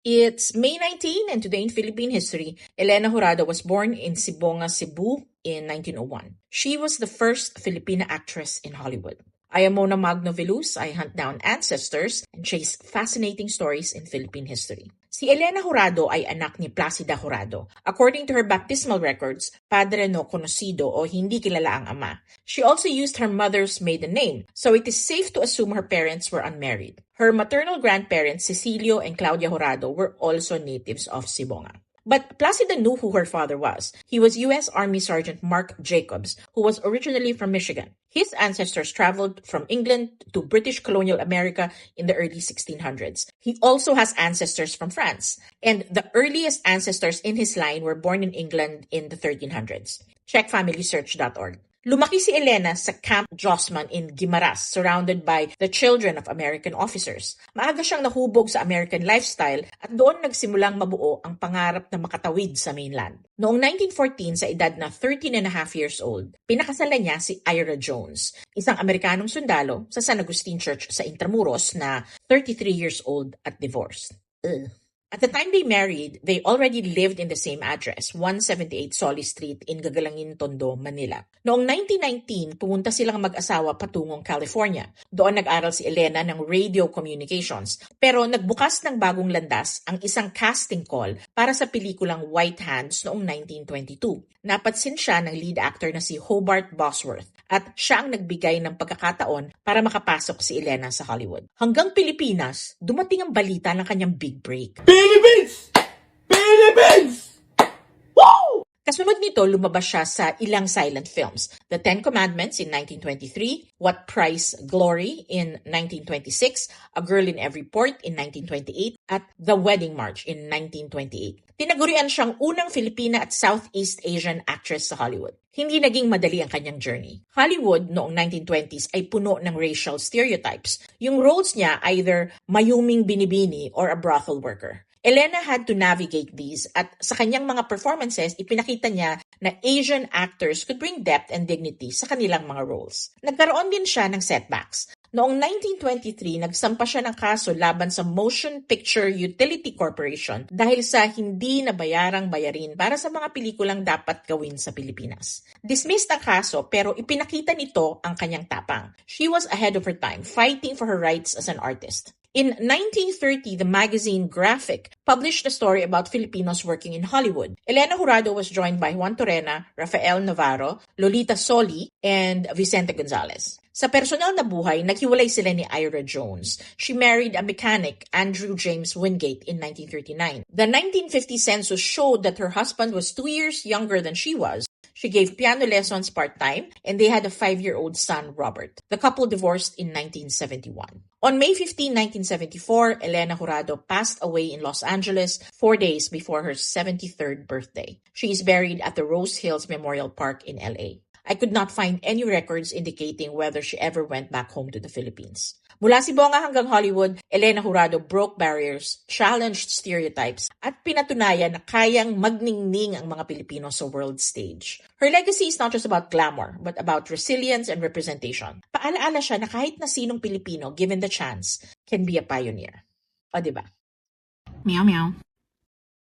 It's May 19, and today in Philippine history, Elena Jurado was born in Sibonga, Cebu in 1901. She was the first Filipina actress in Hollywood. I am Mona Magno Veluz. I hunt down ancestors and chase fascinating stories in Philippine history. Si Elena Jurado ay anak ni Placida Jurado. According to her baptismal records, padre no conocido o hindi kilala ang ama. She also used her mother's maiden name, so it is safe to assume her parents were unmarried. Her maternal grandparents, Cecilio and Claudia Jurado, were also natives of Sibonga. But Placida knew who her father was. He was U.S. Army Sergeant Mark Jacobs, who was originally from Michigan. His ancestors traveled from England to British colonial America in the early 1600s. He also has ancestors from France, and the earliest ancestors in his line were born in England in the 1300s. Check familysearch.org. Lumaki si Elena sa Camp Josman in Guimaras, surrounded by the children of American officers. Maaga siyang nahubog sa American lifestyle at doon nagsimulang mabuo ang pangarap na makatawid sa mainland. Noong 1914, sa edad na 13 and a half years old, pinakasalan niya si Ira Jones, isang Amerikanong sundalo sa San Agustin Church sa Intramuros na 33 years old at divorced. At the time they married, they already lived in the same address, 178 Solis Street in Gagalangin, Tondo, Manila. Noong 1919, pumunta silang mag-asawa patungong California. Doon nag-aral si Elena ng radio communications. Pero nagbukas ng bagong landas ang isang casting call para sa pelikulang White Hands noong 1922. Napatsin siya ng lead actor na si Hobart Bosworth at siya ang nagbigay ng pagkakataon para makapasok si Elena sa Hollywood. Hanggang Pilipinas, dumating ang balita ng kanyang big break. Philippines! Philippines! Woo! Kasunod nito, lumabas siya sa ilang silent films. The Ten Commandments in 1923, What Price Glory in 1926, A Girl in Every Port in 1928, at The Wedding March in 1928. Tinagurian siyang unang Filipina at Southeast Asian actress sa Hollywood. Hindi naging madali ang kanyang journey. Hollywood noong 1920s ay puno ng racial stereotypes. Yung roles niya either mayuming binibini or a brothel worker. Elena had to navigate these at sa kanyang mga performances, ipinakita niya na Asian actors could bring depth and dignity sa kanilang mga roles. Nagkaroon din siya ng setbacks. Noong 1923, nagsampa siya ng kaso laban sa Motion Picture Utility Corporation dahil sa hindi nabayarang bayarin para sa mga pelikulang dapat gawin sa Pilipinas. Dismissed ang kaso pero ipinakita nito ang kanyang tapang. She was ahead of her time, fighting for her rights as an artist. In 1930, the magazine Graphic published a story about Filipinos working in Hollywood. Elena Jurado was joined by Juan Torrena, Rafael Navarro, Lolita Soli, and Vicente Gonzalez. Sa personal na buhay, naghiwalay sila ni Ira Jones. She married a mechanic, Andrew James Wingate, in 1939. The 1950 census showed that her husband was 2 years younger than she was. She gave piano lessons part-time, and they had a 5-year-old son, Robert. The couple divorced in 1971. On May 15, 1974, Elena Jurado passed away in Los Angeles 4 days before her 73rd birthday. She is buried at the Rose Hills Memorial Park in LA. I could not find any records indicating whether she ever went back home to the Philippines. Mula Sibonga hanggang Hollywood, Elena Jurado broke barriers, challenged stereotypes, at pinatunayan na kayang magningning ang mga Pilipino sa world stage. Her legacy is not just about glamour, but about resilience and representation. Paalaala siya na kahit na sinong Pilipino, given the chance, can be a pioneer. O diba? Meow meow.